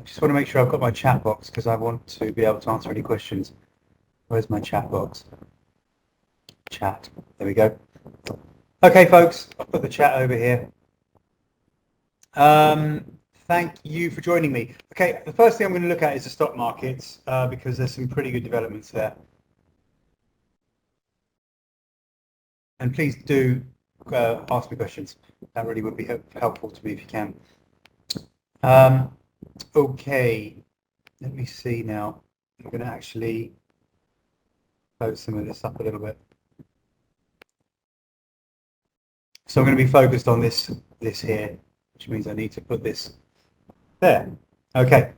just want to make sure I've got my chat box because I want to be able to answer any questions. Where's my chat box? Chat. There we go. Okay, folks, I'll put the chat over here. Thank you for joining me. Okay, the first thing I'm going to look at is the stock markets because there's some pretty good developments there. And please do ask me questions. That really would be helpful to me if you can. Okay, let me see now. I'm going to actually close some of this up a little bit. So I'm going to be focused on this here, which means I need to put this there. Okay,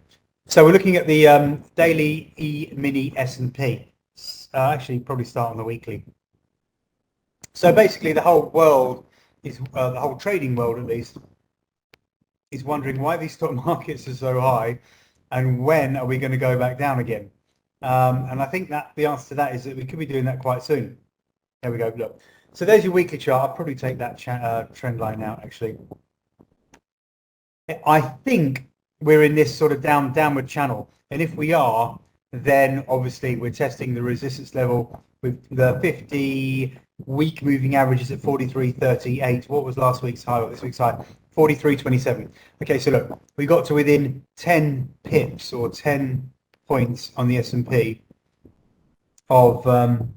so we're looking at the daily E-mini S&P. Actually, probably start on the weekly. So basically, the whole world is the whole trading world, at least, is wondering why these stock markets are so high, and when are we going to go back down again? And I think that the answer to that is that we could be doing that quite soon. There we go. Look. So there's your weekly chart. I'll probably take that trend line out, actually. I think we're in this sort of downward channel. And if we are, then obviously we're testing the resistance level with the 50-week moving averages at 43.38. What was last week's high or this week's high? 43.27. Okay, so look, we got to within 10 pips or 10 points on the S&P of the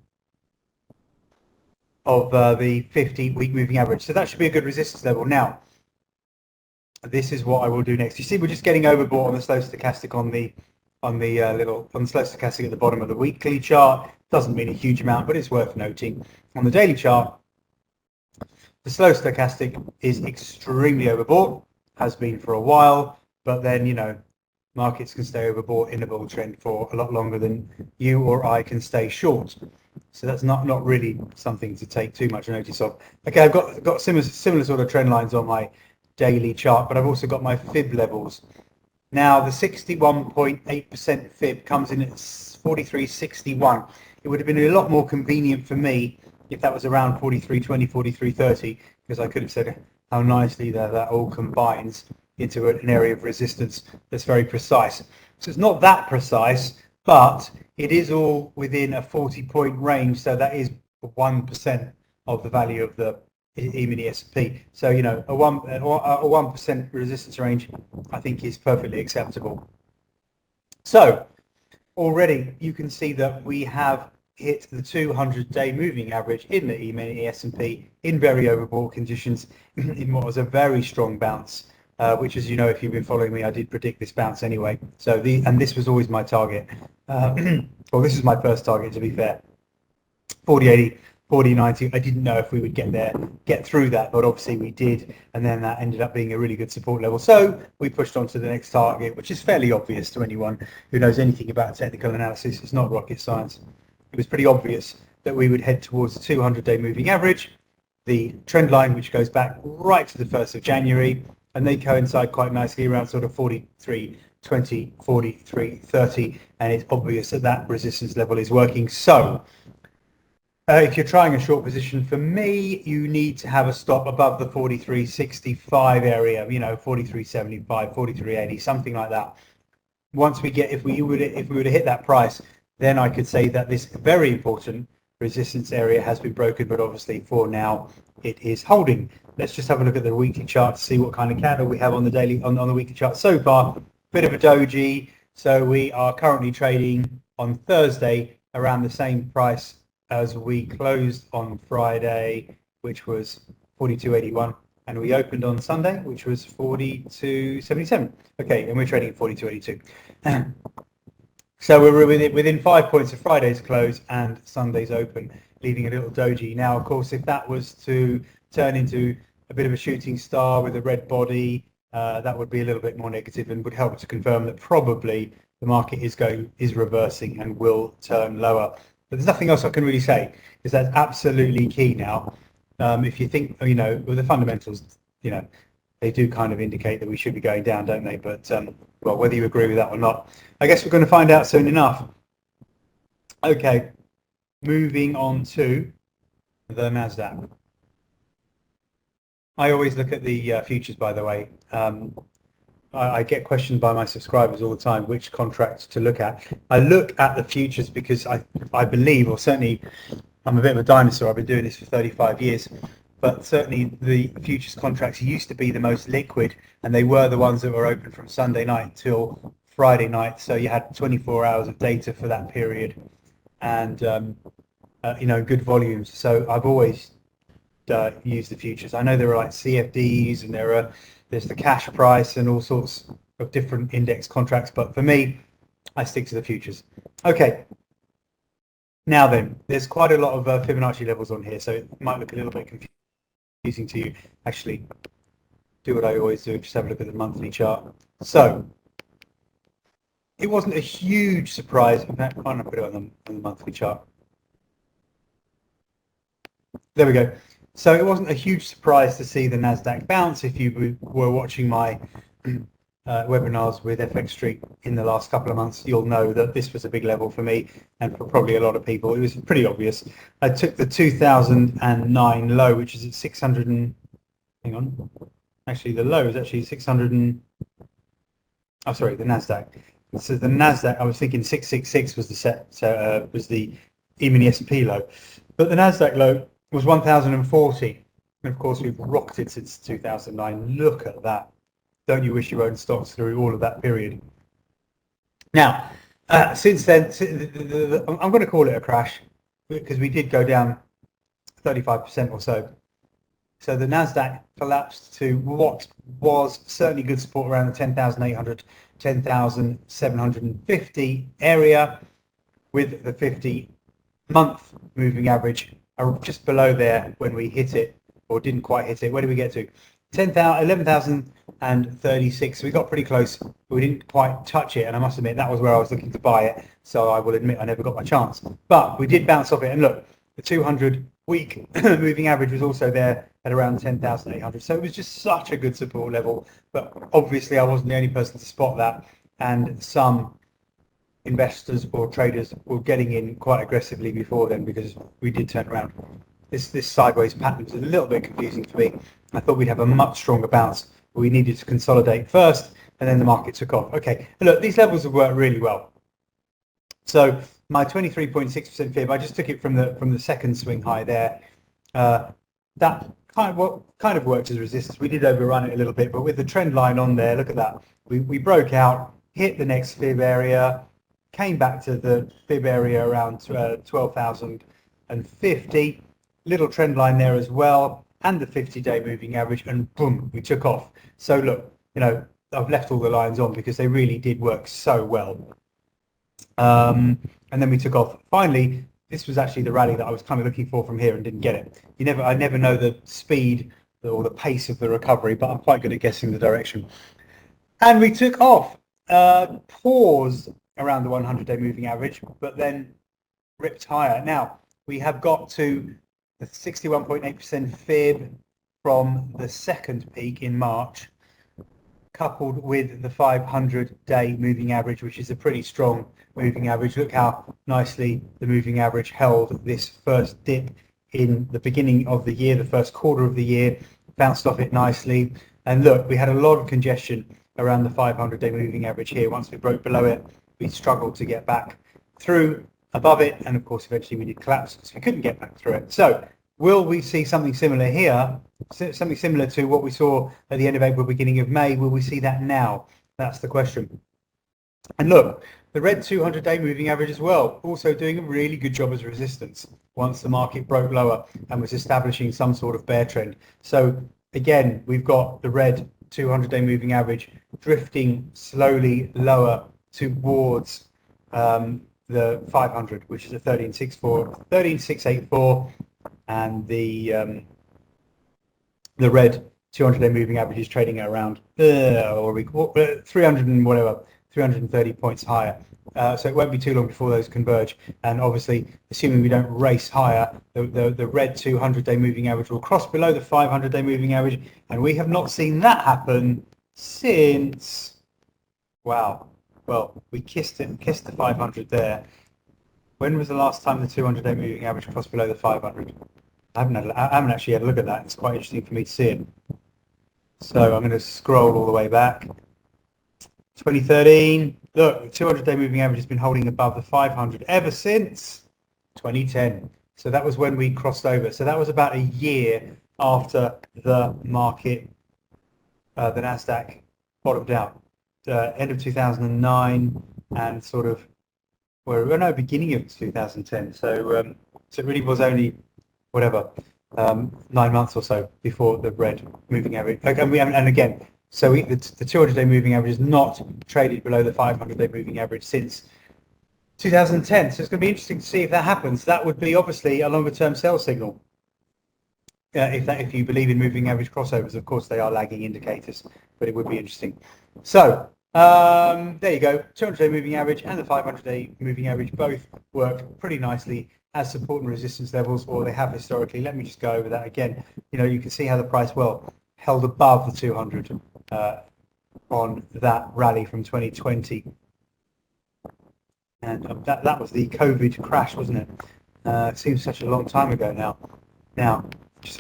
50-week moving average. So that should be a good resistance level. Now, this is what I will do next. You see, we're just getting overbought on the slow stochastic on the slow stochastic at the bottom of the weekly chart. Doesn't mean a huge amount, but it's worth noting. On the daily chart, the slow stochastic is extremely overbought, has been for a while, but then, you know, markets can stay overbought in a bull trend for a lot longer than you or I can stay short. So that's not really something to take too much notice of. Okay, I've got similar sort of trend lines on my daily chart, but I've also got my fib levels. Now the 61.8% fib comes in at 43.61. It would have been a lot more convenient for me if that was around 43.20, 43.30, because I could have said how nicely that all combines into an area of resistance that's very precise. So it's not that precise, but it is all within a 40-point range, so that is 1% of the value of the E-mini S&P. So, you know, a 1% resistance range, I think, is perfectly acceptable. So already you can see that we have hit the 200-day moving average in the E-mini S&P in very overbought conditions in what was a very strong bounce, which, as you know, if you've been following me, I did predict this bounce anyway. So and this was always my target. Well, this is my first target, to be fair. 40.80, 40.90. I didn't know if we would get through that, but obviously we did, and then that ended up being a really good support level. So we pushed on to the next target, which is fairly obvious to anyone who knows anything about technical analysis. It's not rocket science. It was pretty obvious that we would head towards the 200-day moving average, the trend line, which goes back right to the 1st of January, and they coincide quite nicely around sort of 43.20, 43.30, and it's obvious that that resistance level is working. So if you're trying a short position, for me, you need to have a stop above the 43.65 area, you know, 43.75, 43.80, something like that. Once we get, if we were to hit that price, then I could say that this very important resistance area has been broken, but obviously for now it is holding. Let's just have a look at the weekly chart to see what kind of candle we have on the weekly chart so far. Bit of a doji. So we are currently trading on Thursday around the same price as we closed on Friday, which was 42.81, and we opened on Sunday, which was 42.77. Okay, and we're trading at 42.82. So we're within 5 points of Friday's close and Sunday's open, leaving a little doji. Now, of course, if that was to turn into a bit of a shooting star with a red body, that would be a little bit more negative and would help to confirm that probably the market is reversing and will turn lower. But there's nothing else I can really say, because that's absolutely key now. If you think, you know, with the fundamentals, you know, they do kind of indicate that we should be going down, don't they? But, well, whether you agree with that or not, I guess we're going to find out soon enough. Okay, moving on to the Nasdaq. I always look at the futures, by the way. I get questioned by my subscribers all the time which contracts to look at. I look at the futures because I believe, or certainly I'm a bit of a dinosaur, I've been doing this for 35 years, but certainly the futures contracts used to be the most liquid, and they were the ones that were open from Sunday night till Friday night, so you had 24 hours of data for that period, and good volumes. So I've always used the futures. I know there are like CFDs, and there's the cash price and all sorts of different index contracts, but for me, I stick to the futures. Okay. Now then, there's quite a lot of Fibonacci levels on here, so it might look a little bit confusing to you. Actually, do what I always do, just have a look at the monthly chart. So, it wasn't a huge surprise. In fact, why not put it on the monthly chart? There we go. So it wasn't a huge surprise to see the Nasdaq bounce. If you were watching my webinars with FX Street in the last couple of months, you'll know that this was a big level for me and for probably a lot of people. It was pretty obvious. I took the 2009 low, which is at 600 and hang on. Actually, the low is actually 600 and oh, sorry, the Nasdaq. So the Nasdaq, I was thinking 666 was the set, so was the E-mini S&P low, but the Nasdaq low was 1,040, and of course we've rocked it since 2009. Look at that! Don't you wish you owned stocks through all of that period? Now, since then, I'm going to call it a crash because we did go down 35% or so. So the Nasdaq collapsed to what was certainly good support around the 10,800, 10,750 area, with the 50-month moving average just below there when we hit it, or didn't quite hit it. Where did we get to? 11,036. So we got pretty close, but we didn't quite touch it. And I must admit, that was where I was looking to buy it. So I will admit I never got my chance. But we did bounce off it. And look, the 200-week moving average was also there at around 10,800. So it was just such a good support level. But obviously, I wasn't the only person to spot that. And some investors or traders were getting in quite aggressively before then, because we did turn around. This sideways pattern was a little bit confusing for me. I thought we'd have a much stronger bounce, but we needed to consolidate first, and then the market took off. Okay, look, these levels have worked really well. So my 23.6% fib, I just took it from the second swing high there. That kind of worked as resistance. We did overrun it a little bit, but with the trend line on there, look at that. We broke out, hit the next fib area, came back to the fib area around 12,050. Little trend line there as well, and the 50-day moving average, and boom, we took off. So look, I've left all the lines on because they really did work so well. And then we took off. Finally, this was actually the rally that I was kind of looking for from here and didn't get it. I never know the speed or the pace of the recovery, but I'm quite good at guessing the direction. And we took off, paused around the 100-day moving average, but then ripped higher. Now, we have got to the 61.8% fib from the second peak in March, coupled with the 500-day moving average, which is a pretty strong moving average. Look how nicely the moving average held this first dip in the beginning of the year, the first quarter of the year, bounced off it nicely. And look, we had a lot of congestion around the 500-day moving average here. Once we broke below it, we struggled to get back through above it, and of course eventually we did collapse because we couldn't get back through it. So will we see something similar here, something similar to what we saw at the end of April, beginning of May? Will we see that now? That's the question. And look, the red 200-day moving average as well, also doing a really good job as resistance once the market broke lower and was establishing some sort of bear trend. So again, we've got the red 200-day moving average drifting slowly lower towards the 500, which is a 13,684, and the red 200-day moving average is trading at around 300 and whatever, 330 points higher. So it won't be too long before those converge. And obviously, assuming we don't race higher, the red 200-day moving average will cross below the 500-day moving average, and we have not seen that happen since, wow. Well, we kissed the 500 there. When was the last time the 200-day moving average crossed below the 500? I haven't actually had a look at that. It's quite interesting for me to see it. So I'm going to scroll all the way back. 2013, look, the 200-day moving average has been holding above the 500 ever since 2010. So that was when we crossed over. So that was about a year after the market, the Nasdaq bottomed out. End of 2009 and sort of, beginning of 2010. So it really was only, whatever, 9 months or so before the red moving average. And again, so the 200-day moving average has not traded below the 500-day moving average since 2010. So it's going to be interesting to see if that happens. That would be obviously a longer-term sell signal. If you believe in moving average crossovers, of course they are lagging indicators, but it would be interesting. So there you go. 200-day moving average and the 500-day moving average both work pretty nicely as support and resistance levels, or they have historically. Let me just go over that again. You can see how the price held above the 200 on that rally from 2020, and that was the COVID crash, wasn't it? It seems such a long time ago now. Now,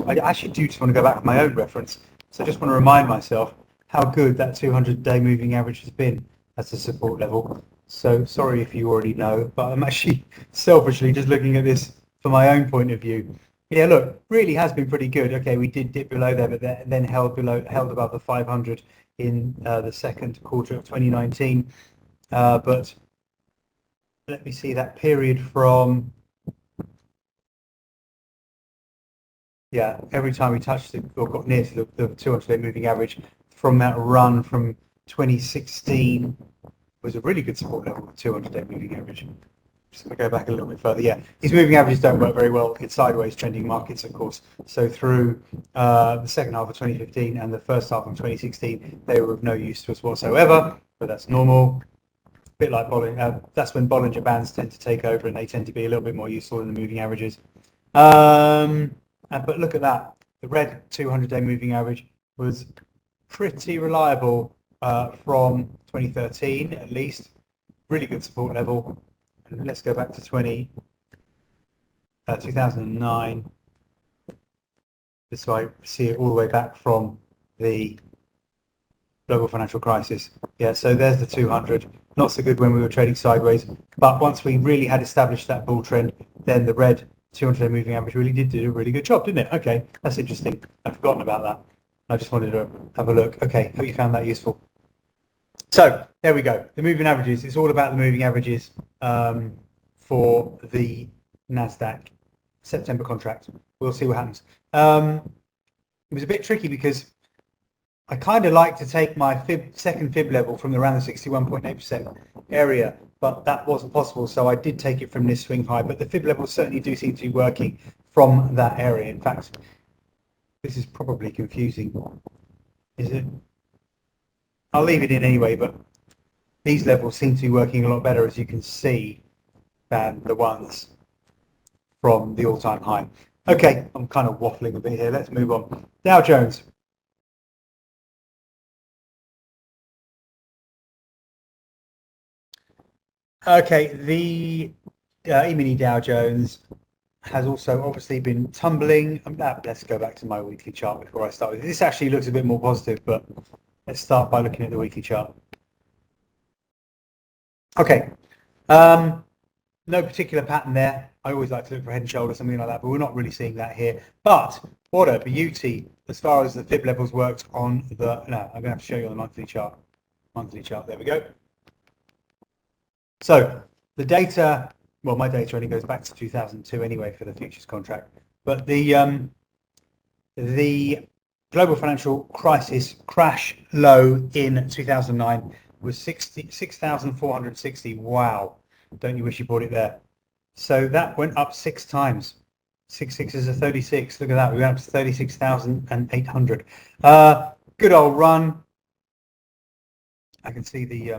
I actually do just want to go back to my own reference. So I just want to remind myself how good that 200-day moving average has been as a support level. So sorry if you already know, but I'm actually selfishly just looking at this from my own point of view. Yeah, look, really has been pretty good. Okay, we did dip below there, but then held above the 500 in the second quarter of 2019. But let me see that period from. Yeah, every time we touched it or got near to the 200-day moving average from that run from 2016 was a really good support level, the 200-day moving average. Just going to go back a little bit further. Yeah, these moving averages don't work very well in sideways trending markets, of course. So through the second half of 2015 and the first half of 2016, they were of no use to us whatsoever, but that's normal. A bit like Bollinger, that's when Bollinger Bands tend to take over and they tend to be a little bit more useful than the moving averages. But look at that. The red 200-day moving average was pretty reliable from 2013 at least. Really good support level. And let's go back to 2009. This way, see it all the way back from the global financial crisis. Yeah, so there's the 200. Not so good when we were trading sideways, but once we really had established that bull trend, then the red 200-day moving average really did do a really good job, didn't it? Okay, that's interesting. I've forgotten about that. I just wanted to have a look. Okay, hope you found that useful. So there we go. The moving averages. It's all about the moving averages for the Nasdaq September contract. We'll see what happens. It was a bit tricky because I kind of like to take my second fib level from around the 61.8% area, but that wasn't possible, so I did take it from this swing high. But the fib levels certainly do seem to be working from that area. In fact, this is probably confusing. Is it? I'll leave it in anyway, but these levels seem to be working a lot better, as you can see, than the ones from the all-time high. Okay, I'm kind of waffling a bit here. Let's move on. Dow Jones. Okay, the E-mini Dow Jones has also obviously been tumbling. Let's go back to my weekly chart before I start with this. Actually looks a bit more positive, but let's start by looking at the weekly chart. Okay, no particular pattern there. I always like to look for head and shoulders, something like that, but we're not really seeing that here. But what a beauty as far as the fib levels worked on the. No, I'm going to have to show you on the monthly chart. There we go. So the data, well, my data only goes back to 2002 anyway for the futures contract, but the global financial crisis crash low in 2009 was 6,460. Wow, don't you wish you bought it there? So that went up 6 times. 6 sixes are 36. Look at that. We went up to 36,800. Good old run. I can see the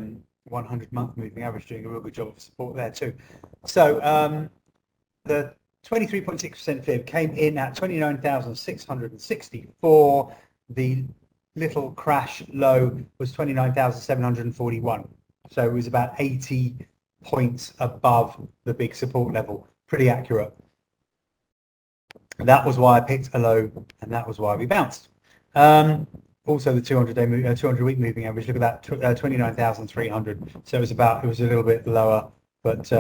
100-month moving average doing a real good job of support there too. So the 23.6% fib came in at 29,664. The little crash low was 29,741. So it was about 80 points above the big support level. Pretty accurate. That was why I picked a low, and that was why we bounced. also the 200-week moving average. Look at that, 29,300. So it was a little bit lower, but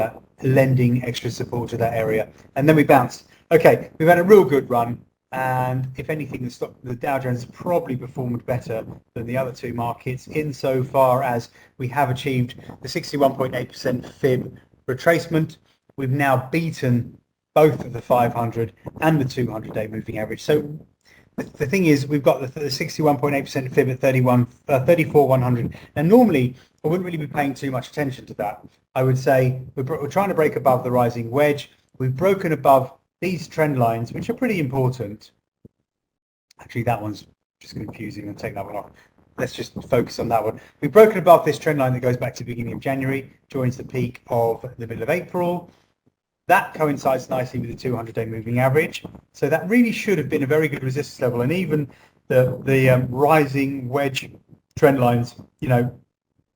lending extra support to that area. And then we bounced. Okay, we've had a real good run, and if anything, the Dow Jones probably performed better than the other two markets insofar as we have achieved the 61.8% fib retracement. We've now beaten both of the 500 and the 200-day moving average. So the thing is, we've got the 61.8% fib at 34,100. And normally, I wouldn't really be paying too much attention to that. I would say we're trying to break above the rising wedge. We've broken above these trend lines, which are pretty important. Actually, that one's just confusing. I'll take that one off. Let's just focus on that one. We've broken above this trend line that goes back to the beginning of January, joins the peak of the middle of April. That coincides nicely with the 200-day moving average. So that really should have been a very good resistance level. And even the rising wedge trend lines, you know,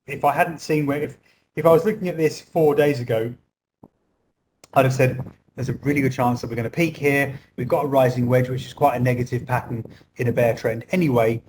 if I hadn't seen if I was looking at this 4 days ago, I'd have said there's a really good chance that we're going to peak here. We've got a rising wedge, which is quite a negative pattern in a bear trend. Anyway,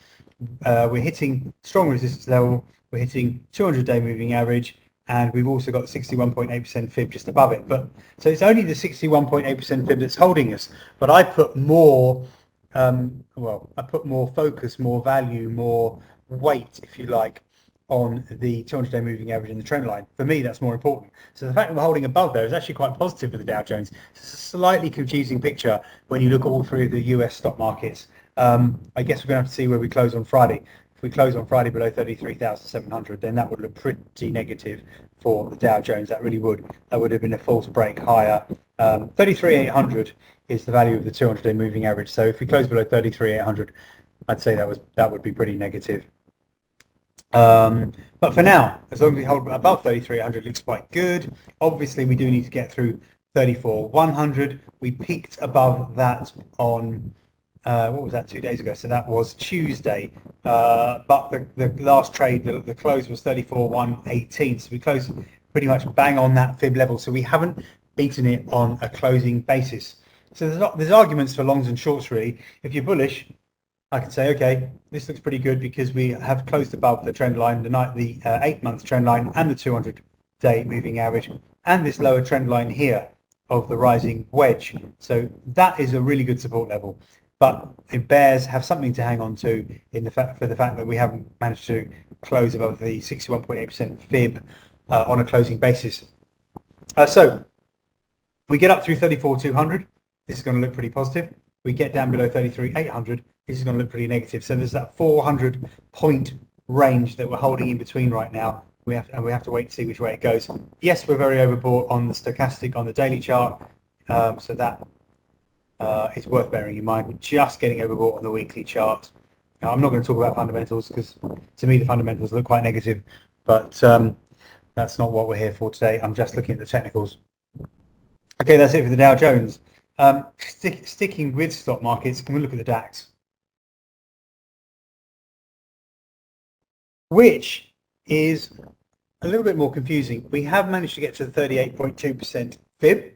we're hitting strong resistance level. We're hitting 200-day moving average. And we've also got 61.8% fib just above it. But so it's only the 61.8% fib that's holding us. But I put more, I put more focus, more value, more weight, if you like, on the 200-day moving average and the trend line. For me, that's more important. So the fact that we're holding above there is actually quite positive for the Dow Jones. It's a slightly confusing picture when you look at all three of the US stock markets. I guess we're going to have to see where we close on Friday. If we close on Friday below 33,700, then that would look pretty negative for the Dow Jones. That really would. That would have been a false break higher. 33,800 is the value of the 200-day moving average. So if we close below 33,800, I'd say that would be pretty negative. But for now, as long as we hold above 33,800, looks quite good. Obviously, we do need to get through 34,100. We peaked above that on what was that, 2 days ago? So that was Tuesday. But the last trade, the close was 34,118. So we closed pretty much bang on that fib level. So we haven't beaten it on a closing basis. So there's arguments for longs and shorts really. If you're bullish, I can say, okay, this looks pretty good because we have closed above the trend line, the 8-month trend line and the 200-day moving average, and this lower trend line here of the rising wedge. So that is a really good support level. But if bears have something to hang on to for the fact that we haven't managed to close above the 61.8% fib on a closing basis. So we get up through 34,200. This is going to look pretty positive. We get down below 33,800. This is going to look pretty negative. So there's that 400-point range that we're holding in between right now. We have to wait to see which way it goes. Yes, we're very overbought on the stochastic on the daily chart. So that it's worth bearing in mind. We're just getting overbought on the weekly chart. Now, I'm not going to talk about fundamentals because to me the fundamentals look quite negative, but that's not what we're here for today. I'm just looking at the technicals. Okay, that's it for the Dow Jones. Sticking with stock markets, can we look at the DAX? Which is a little bit more confusing. We have managed to get to the 38.2% fib,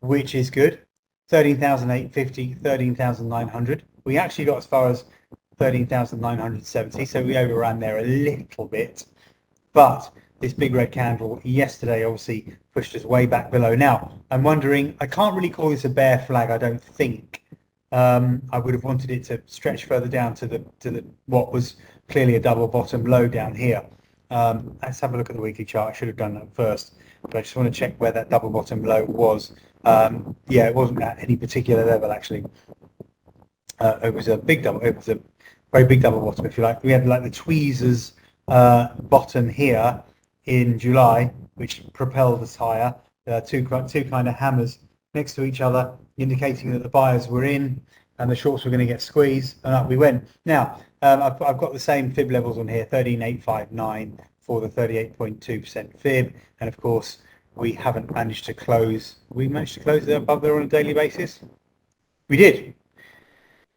which is good. 13,850, 13,900. We actually got as far as 13,970, so we overran there a little bit. But this big red candle yesterday obviously pushed us way back below. Now, I'm wondering, I can't really call this a bear flag, I don't think. I would have wanted it to stretch further down to the what was clearly a double bottom low down here. Let's have a look at the weekly chart. I should have done that first, but I just want to check where that double bottom low was. Yeah, it wasn't at any particular level actually. It was a very big double bottom, if you like. We had like the tweezers bottom here in July, which propelled us higher. Two kind of hammers next to each other, indicating that the buyers were in and the shorts were going to get squeezed, and up we went. Now, I've got the same fib levels on here, 13,859 for the 38.2% fib, and of course we haven't managed to close. We managed to close above there on a daily basis. We did.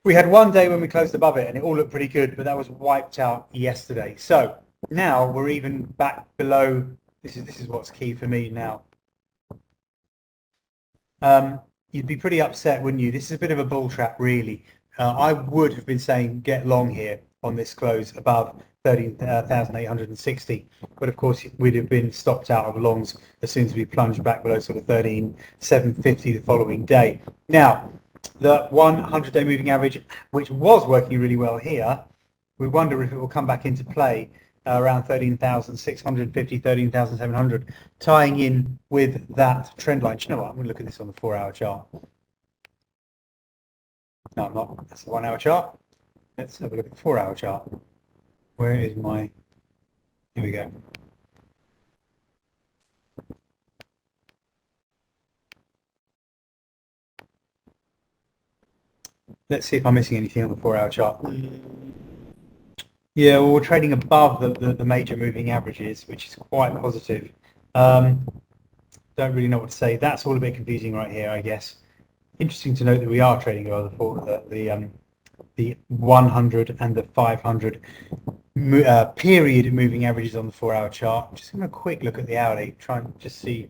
We had one day when we closed above it and it all looked pretty good, but that was wiped out yesterday. So now we're even back below. This is what's key for me now. You'd be pretty upset, wouldn't you? This is a bit of a bull trap, really, I would have been saying get long here on this close above 13,860, but of course we'd have been stopped out of longs as soon as we plunged back below sort of 13,750 the following day. Now, the 100-day moving average, which was working really well here, we wonder if it will come back into play around 13,650, 13,700, tying in with that trend line. Do you know what? I'm going to look at this on the 4-hour chart. No, I'm not. That's the 1-hour chart. Let's have a look at the 4-hour chart. Where is my... Here we go. Let's see if I'm missing anything on the 4-hour chart. Yeah, well, we're trading above the major moving averages, which is quite positive. Don't really know what to say. That's all a bit confusing right here, I guess. Interesting to note that we are trading above the 100 and the 500 period moving averages on the 4-hour chart. Just having a quick look at the hourly, try and just see.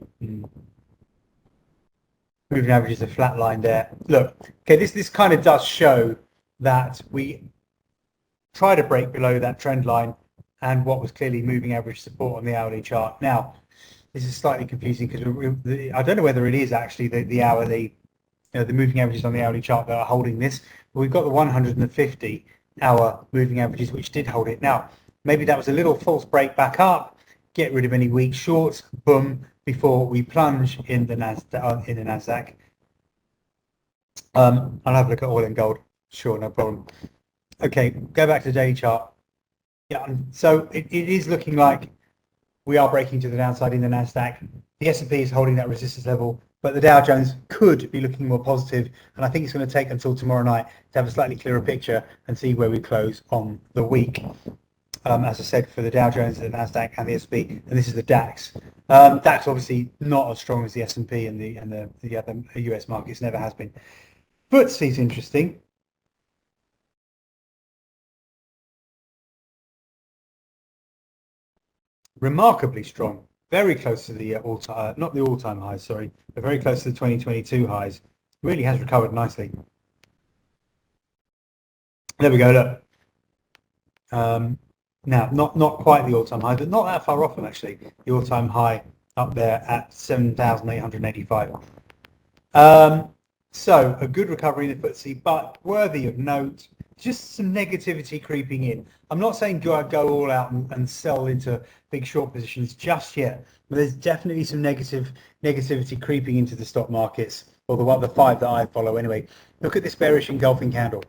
Moving averages are flat line there. Look, okay, this kind of does show that we try to break below that trend line and what was clearly moving average support on the hourly chart. Now, this is slightly confusing because I don't know whether it is actually the hourly, the moving averages on the hourly chart that are holding this. But we've got the 150-hour moving averages which did hold it. Now, maybe that was a little false break back up. Get rid of any weak shorts. Boom. Before we plunge in the Nasdaq. I'll have a look at oil and gold. Sure, no problem. Okay, go back to the daily chart. Yeah, so it is looking like we are breaking to the downside in the Nasdaq. The S&P is holding that resistance level, but the Dow Jones could be looking more positive, and I think it's going to take until tomorrow night to have a slightly clearer picture and see where we close on the week. As I said, for the Dow Jones, the Nasdaq, and the S&P, and this is the DAX. DAX obviously not as strong as the S&P and the other US markets, never has been. FTSE is interesting. Remarkably strong, very close to the not the all-time highs, sorry, but very close to the 2022 highs. Really has recovered nicely. There we go. Look. Now, not quite the all-time high, but not that far off them actually. The all-time high up there at 7,885. So a good recovery in the FTSE, but worthy of note, just some negativity creeping in. I'm not saying go all out and sell into big short positions just yet, but there's definitely some negativity creeping into the stock markets, or the 5 that I follow anyway. Look at this bearish engulfing candle.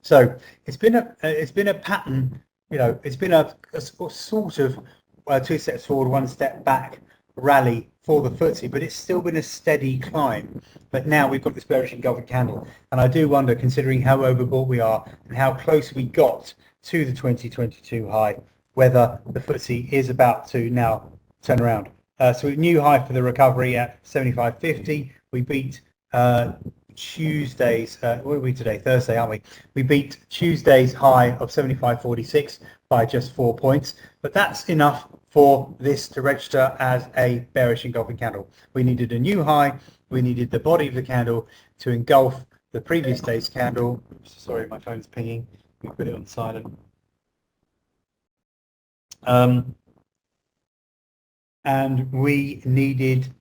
So it's been a pattern, it's been a sort of 2 steps forward, 1 step back rally for the FTSE, but it's still been a steady climb. But now we've got this bearish engulfing candle, and I do wonder, considering how overbought we are and how close we got to the 2022 high, whether the FTSE is about to now turn around. So a new high for the recovery at 75.50. We beat Tuesday's, what are we today? Thursday, aren't we? We beat Tuesday's high of 75.46 by just 4 points, but that's enough for this to register as a bearish engulfing candle. We needed a new high. We needed the body of the candle to engulf the previous day's candle. Sorry, my phone's pinging. We put it on silent. And we needed,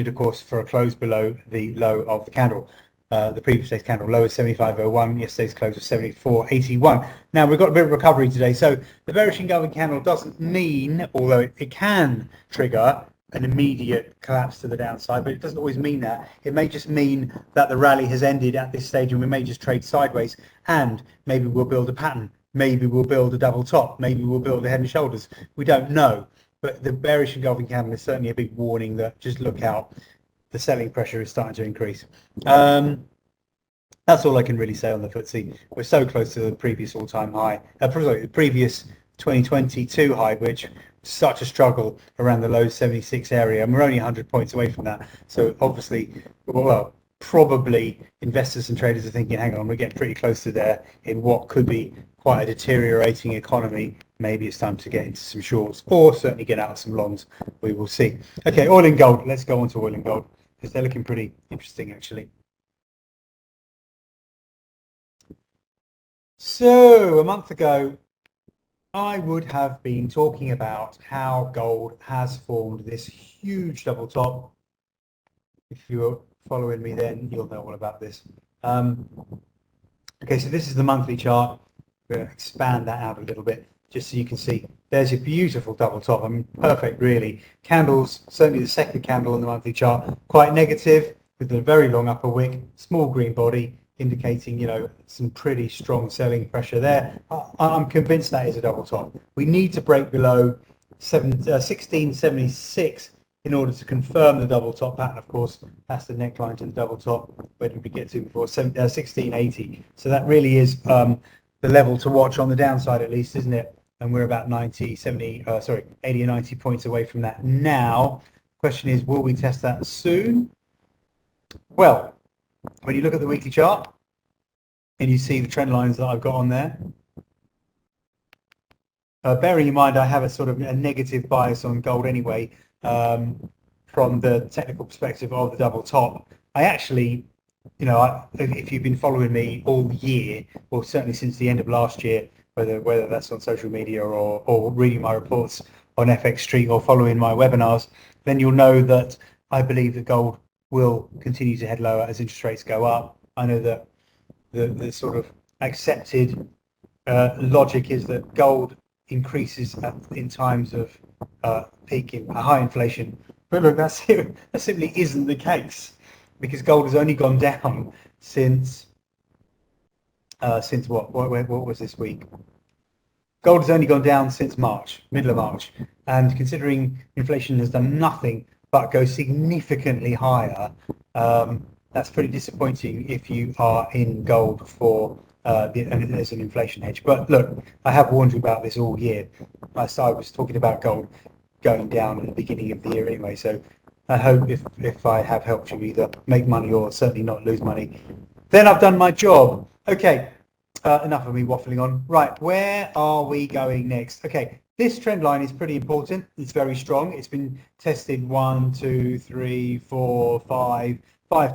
of course, for a close below the low of the candle. The previous day's candle low is 75.01, yesterday's close was 74.81. Now we've got a bit of recovery today, so the bearish engulfing candle doesn't mean, although it can trigger an immediate collapse to the downside, but it doesn't always mean that. It may just mean that the rally has ended at this stage and we may just trade sideways, and maybe we'll build a pattern, maybe we'll build a double top, maybe we'll build a head and shoulders. We don't know, but the bearish engulfing candle is certainly a big warning that just look out. The selling pressure is starting to increase. That's all I can really say on the FTSE. We're so close to the previous all-time high, the previous 2022 high, which was such a struggle around the low 76 area, and we're only 100 points away from that. So obviously, well, probably investors and traders are thinking, hang on, we're getting pretty close to there in what could be quite a deteriorating economy. Maybe it's time to get into some shorts, or certainly get out of some longs. We will see. Okay, oil and gold. Let's go on to oil and gold, because they're looking pretty interesting actually. So a month ago, I would have been talking about how gold has formed this huge double top. If you're following me, then you'll know all about this. Okay, so this is the monthly chart. We're going to expand that out a little bit just so you can see. There's a beautiful double top. I mean, perfect, really. Candles, certainly the second candle on the monthly chart, quite negative with a very long upper wick, small green body, indicating, you know, some pretty strong selling pressure there. I'm convinced that is a double top. We need to break below 1676 in order to confirm the double top pattern. Of course, that's the neckline to the double top. Where did we get to before? 1680. So that really is the level to watch on the downside, at least, isn't it? And we're about 80 or 90 points away from that now. Question is, will we test that soon? Well, when you look at the weekly chart and you see the trend lines that I've got on there, bearing in mind I have a sort of a negative bias on gold anyway, from the technical perspective of the double top. I actually, you know, if you've been following me all year, or certainly since the end of last year, whether that's on social media or reading my reports on FX Street or following my webinars, then you'll know that I believe that gold will continue to head lower as interest rates go up. I know that the sort of accepted logic is that gold increases in times of peak high inflation, but look, that simply isn't the case, because gold has only gone down since what was this week? Gold has only gone down since March, middle of March, and considering inflation has done nothing but go significantly higher, that's pretty disappointing if you are in gold for as an inflation hedge. But look, I have warned you about this all year. I was talking about gold going down at the beginning of the year anyway, so I hope if I have helped you either make money or certainly not lose money, then I've done my job. Okay, enough of me waffling on. Right, where are we going next? Okay, this trend line is pretty important. It's very strong. It's been tested 1, 2, 3, 4, 5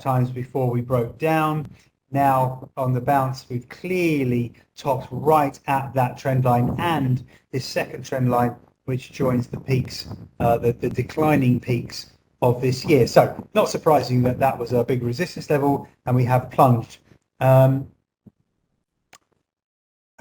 times before we broke down. Now on the bounce, we've clearly topped right at that trend line and this second trend line, which joins the peaks, the declining peaks of this year. So not surprising that that was a big resistance level and we have plunged.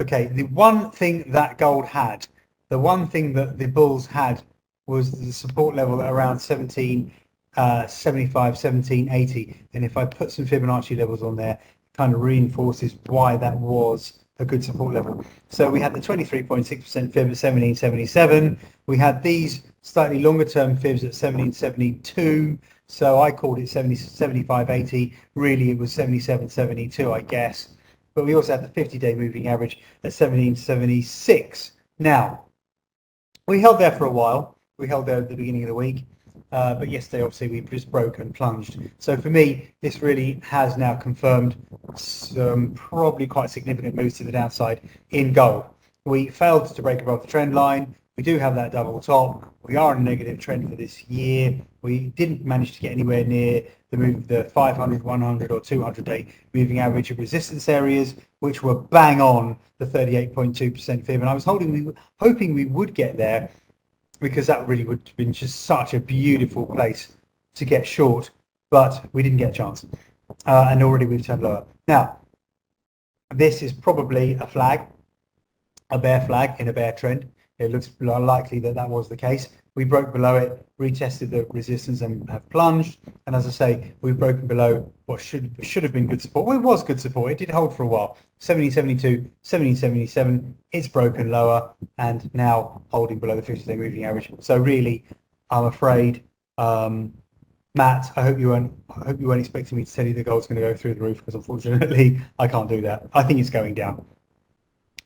Okay, the one thing that gold had, the one thing that the bulls had, was the support level at around 1775, 1780. And if I put some Fibonacci levels on there, it kind of reinforces why that was a good support level. So we had the 23.6% fib at 1777. We had these slightly longer term fibs at 1772. So I called it 75.80. Really, it was 77.72, I guess. But we also had the 50-day moving average at 1776. Now, we held there for a while. We held there at the beginning of the week. But yesterday, obviously, we just broke and plunged. So for me, this really has now confirmed some probably quite significant moves to the downside in gold. We failed to break above the trend line. We do have that double top. We are in a negative trend for this year. We didn't manage to get anywhere near the 500, 100 or 200-day moving average of resistance areas, which were bang on the 38.2% fib. And I was hoping we would get there, because that really would have been just such a beautiful place to get short, but we didn't get a chance. And already we've turned lower. Now, this is probably a flag, a bear flag in a bear trend. It looks likely that that was the case. We broke below it, retested the resistance and have plunged. And as I say, we've broken below what should have been good support. Well, it was good support. It did hold for a while. 1772, 1777, it's broken lower and now holding below the 50-day moving average. So really, I'm afraid, Matt, I hope you weren't expecting me to tell you the gold's going to go through the roof, because unfortunately I can't do that. I think it's going down.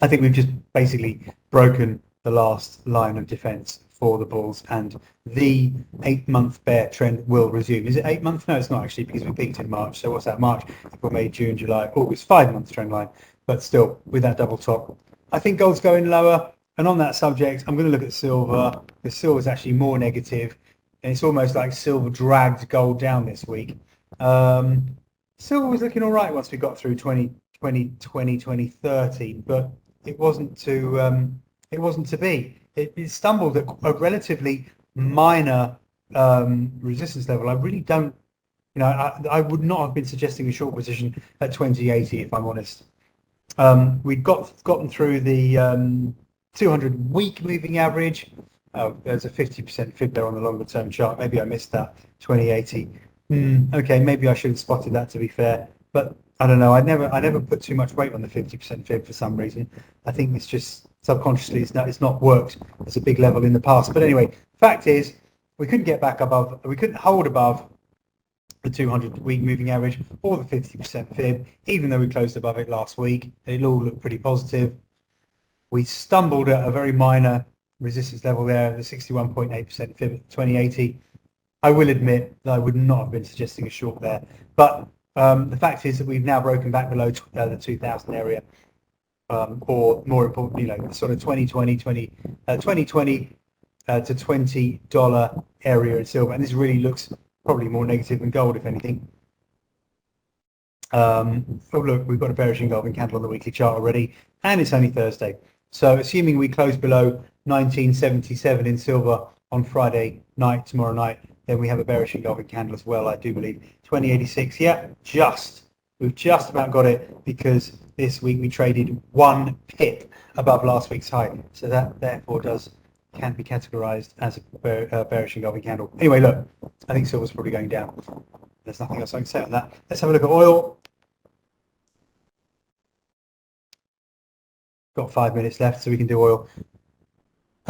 I think we've just basically broken the last line of defense for the bulls, and the 8-month bear trend will resume. Is it 8 months? No, it's not actually, because we peaked in March. So what's that? March, April, May, June, July, August, 5-month trend line. But still, with that double top, I think gold's going lower. And on that subject, I'm going to look at silver. The silver is actually more negative, and it's almost like silver dragged gold down this week. Silver was looking all right once we got through 20 2020, 2030, but it wasn't to be. It stumbled at a relatively minor resistance level. I really don't, I would not have been suggesting a short position at 2080 if I'm honest. We'd gotten through the 200-week moving average. Oh, there's a 50% fib there on the longer term chart. Maybe I missed that. 2080. Okay, maybe I should have spotted that, to be fair. But I don't know. I never put too much weight on the 50% fib for some reason. I think it's just subconsciously it's not worked as a big level in the past. But anyway, fact is we couldn't get back above. We couldn't hold above the 200-week moving average or the 50% fib, even though we closed above it last week. It all looked pretty positive. We stumbled at a very minor resistance level there, the 61.8% fib at 2080. I will admit that I would not have been suggesting a short there, but the fact is that we've now broken back below the 2000 area, or more importantly, sort of 2020 to $20 area in silver, and this really looks probably more negative than gold, if anything. Oh look, we've got a bearish engulfing candle on the weekly chart already, and it's only Thursday. So assuming we close below 1977 in silver on Friday night, tomorrow night, then we have a bearish engulfing candle as well, I do believe. 2086, yeah, we've just about got it, because this week we traded 1 pip above last week's high. So that therefore can be categorized as a bearish engulfing candle. Anyway, look, I think silver's probably going down. There's nothing else I can say on that. Let's have a look at oil. Got 5 minutes left, so we can do oil.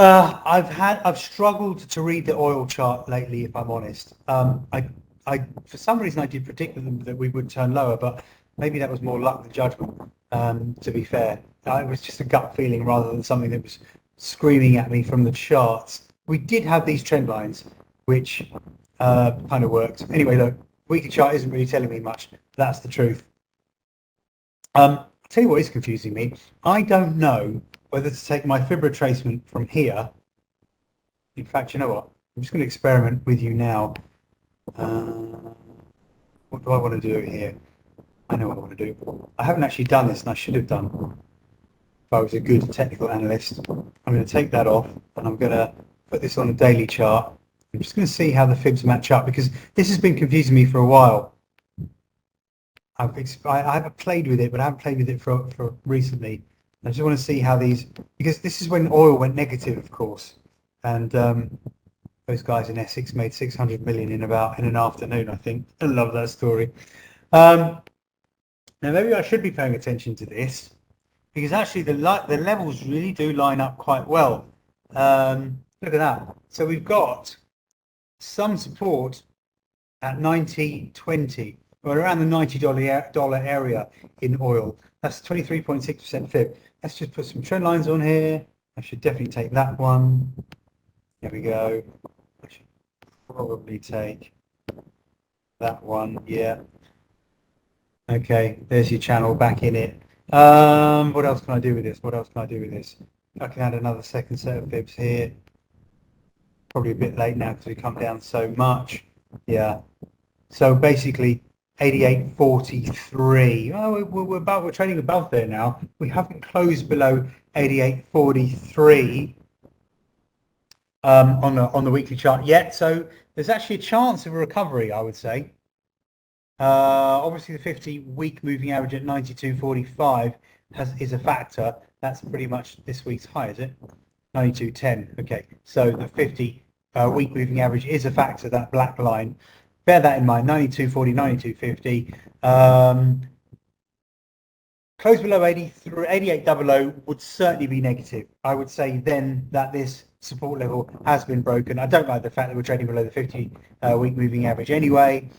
I've struggled to read the oil chart lately, if I'm honest. For some reason I did predict that we would turn lower, but maybe that was more luck than judgment. To be fair, it was just a gut feeling rather than something that was screaming at me from the charts. We did have these trend lines, which kind of worked. Anyway, look, weekly chart isn't really telling me much. That's the truth. I'll tell you what is confusing me. I don't know whether to take my fib retracement from here. In fact, you know what? I'm just going to experiment with you now. What do I want to do here? I know what I want to do. I haven't actually done this, and I should have done if I was a good technical analyst. I'm going to take that off, and I'm going to put this on a daily chart. I'm just going to see how the fibs match up, because this has been confusing me for a while. I haven't played with it, but I haven't played with it for recently. I just want to see how these, because this is when oil went negative, of course, and those guys in Essex made 600 million in an afternoon, I think. I love that story. Now maybe I should be paying attention to this, because actually the levels really do line up quite well. Look at that. So we've got some support at 90.20. We're around the $90 area in oil. That's 23.6% fib. Let's just put some trend lines on here. I should definitely take that one. There we go. I should probably take that one. Yeah. Okay, there's your channel back in it. What else can I do with this? I can add another second set of fibs here. Probably a bit late now because we come down so much. Yeah. So basically 88.43. Oh, we're trading above there now. We haven't closed below 88.43 on the weekly chart yet. So there's actually a chance of a recovery, I would say. Obviously, the 50-week moving average at 92.45 is a factor. That's pretty much this week's high, is it? 92.10. Okay, so the 50-week moving average is a factor. That black line. Bear that in mind. 92.40, 92.50. Close below 88.00 would certainly be negative. I would say then that this support level has been broken. I don't like the fact that we're trading below the 50-week moving average anyway.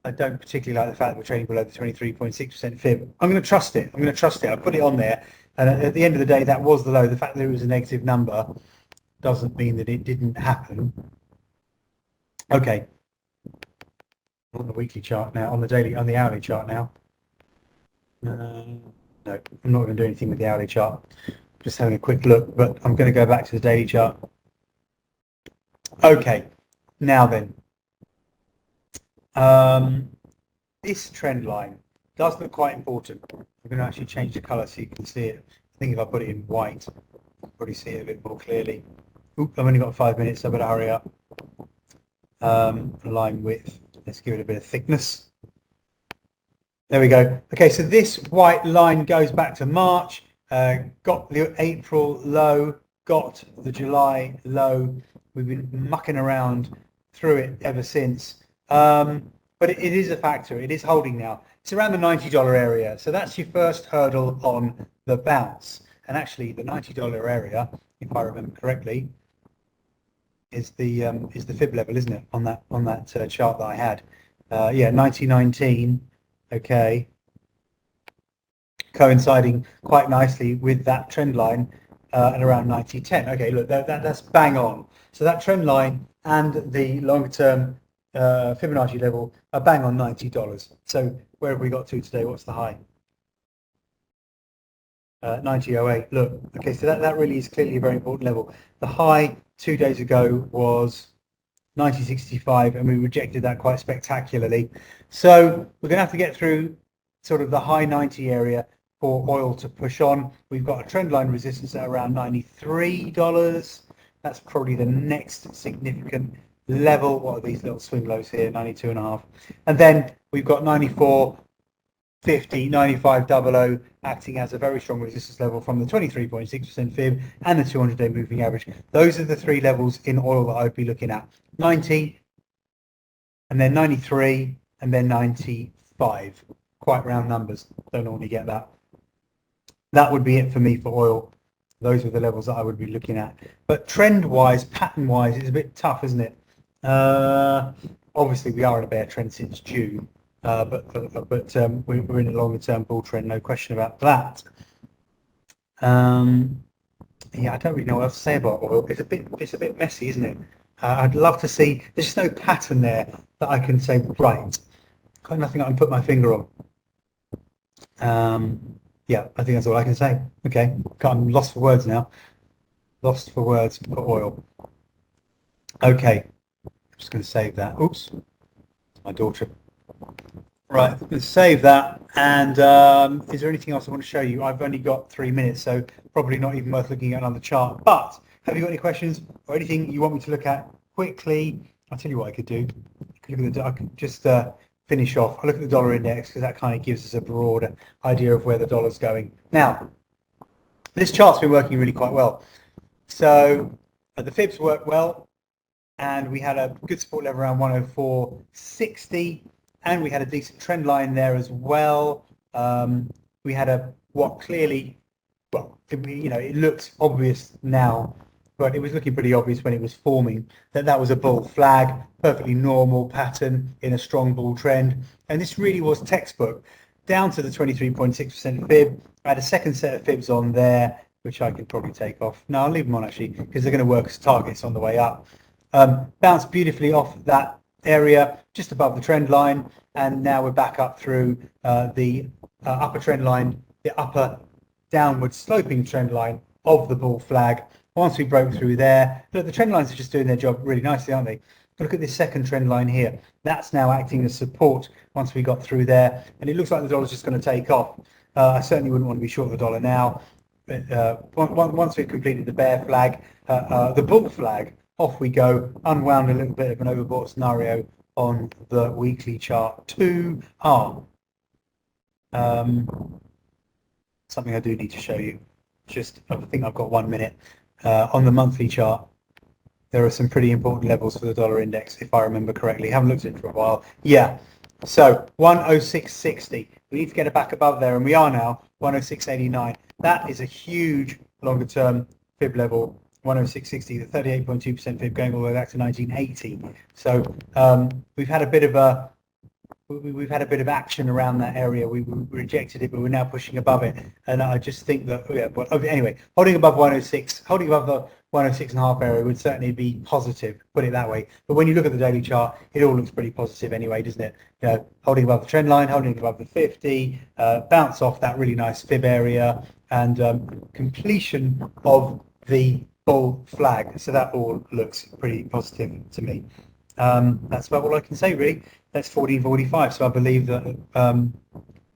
I don't particularly like the fact that we're trading below the 23.6% fib. I'm going to trust it. I put it on there, and at the end of the day, that was the low. The fact that it was a negative number doesn't mean that it didn't happen. Okay. On the weekly chart now, on the hourly chart now. No, I'm not going to do anything with the hourly chart. Just having a quick look, but I'm going to go back to the daily chart. Okay, now then. This trend line, does look quite important. I'm going to actually change the color so you can see it. I think if I put it in white, you'll probably see it a bit more clearly. Oop, I've only got 5 minutes, so I better hurry up. Line width, let's give it a bit of thickness. There we go. Okay, so this white line goes back to March, got the April low, got the July low. We've been mucking around through it ever since. But it is a factor. It is holding now. It's around the $90 area. So that's your first hurdle on the bounce. And actually the $90 area, if I remember correctly, is the fib level, isn't it? On that chart that I had. Yeah, 90.19. Okay. Coinciding quite nicely with that trend line at around 90.10. Okay, look, that's bang on. So that trend line and the longer term Fibonacci level are bang on $90. So where have we got to today? What's the high? 90.08. Look, okay, so that really is clearly a very important level. The high 2 days ago was 90.65, and we rejected that quite spectacularly. So we're going to have to get through sort of the high 90 area for oil to push on. We've got a trend line resistance at around $93. That's probably the next significant level. What are these little swing lows here? 92.5. And then we've got 94.50, 95.00 acting as a very strong resistance level from the 23.6% fib and the 200-day moving average. Those are the three levels in oil that I'd be looking at. 90, and then 93, and then 95. Quite round numbers. Don't normally get that. That would be it for me for oil. Those are the levels that I would be looking at. But trend-wise, pattern-wise, it's a bit tough, isn't it? Obviously, we are in a bear trend since June. But we're in a longer-term bull trend, no question about that. Yeah, I don't really know what else to say about oil. It's a bit messy, isn't it? I'd love to see. There's just no pattern there that I can say right. Got nothing I can put my finger on. Yeah, I think that's all I can say. Okay, I'm lost for words now. Lost for words for oil. Okay, I'm just going to save that. Oops, my daughter. Right, I'm going to save that. And is there anything else I want to show you? I've only got 3 minutes, so probably not even worth looking at another chart. But have you got any questions or anything you want me to look at quickly? I'll tell you what I could do. I could just finish off. I'll look at the dollar index because that kind of gives us a broad idea of where the dollar's going. Now, this chart's been working really quite well. So the fibs worked well, and we had a good support level around 104.60. And we had a decent trend line there as well. We had it looks obvious now, but it was looking pretty obvious when it was forming that was a bull flag, perfectly normal pattern in a strong bull trend. And this really was textbook down to the 23.6% fib. I had a second set of fibs on there, which I could probably take off. No, I'll leave them on actually, because they're going to work as targets on the way up. Bounced beautifully off that area just above the trend line, and now we're back up through the upper trend line, the upper downward sloping trend line of the bull flag. Once we broke through there, look, the trend lines are just doing their job really nicely, aren't they? Look at this second trend line here. That's now acting as support once we got through there, and it looks like the dollar's just going to take off. I certainly wouldn't want to be short the dollar now. But once we've completed the bear flag, the bull flag, off we go, unwound a little bit of an overbought scenario on the weekly chart. Something I do need to show you. I think I've got 1 minute. On the monthly chart, there are some pretty important levels for the dollar index, if I remember correctly. Haven't looked at it for a while. Yeah, so 106.60. We need to get it back above there, and we are now 106.89. That is a huge longer term fib level. 106.60, the 38.2% fib going all the way back to 1980. So we've had a bit of action around that area. We rejected it, but we're now pushing above it. And I just think that, anyway, holding above 106, holding above the 106.5 area would certainly be positive, put it that way. But when you look at the daily chart, it all looks pretty positive anyway, doesn't it? You know, holding above the trend line, holding above the 50, bounce off that really nice fib area, and completion of the bull flag. So that all looks pretty positive to me. That's about all I can say, really. That's 14.45. So I believe that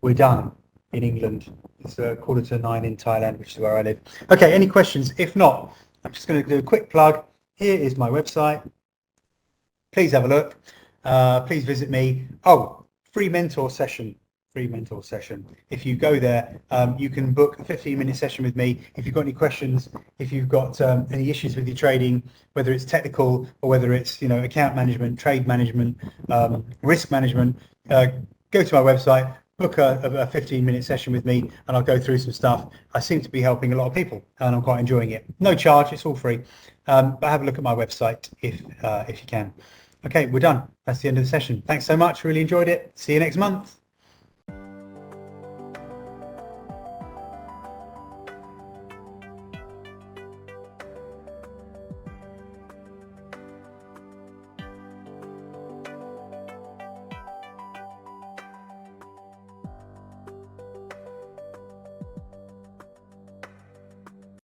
we're done in England. It's 8:45 in Thailand, which is where I live. Okay, any questions? If not, I'm just going to do a quick plug. Here is my website. Please have a look. Please visit me. Oh, free mentor session. If you go there, you can book a 15-minute session with me. If you've got any questions, if you've got any issues with your trading, whether it's technical or whether it's account management, trade management, risk management, go to my website, book a 15-minute session with me, and I'll go through some stuff. I seem to be helping a lot of people, and I'm quite enjoying it. No charge, it's all free. But have a look at my website if you can. Okay, we're done. That's the end of the session. Thanks so much. Really enjoyed it. See you next month.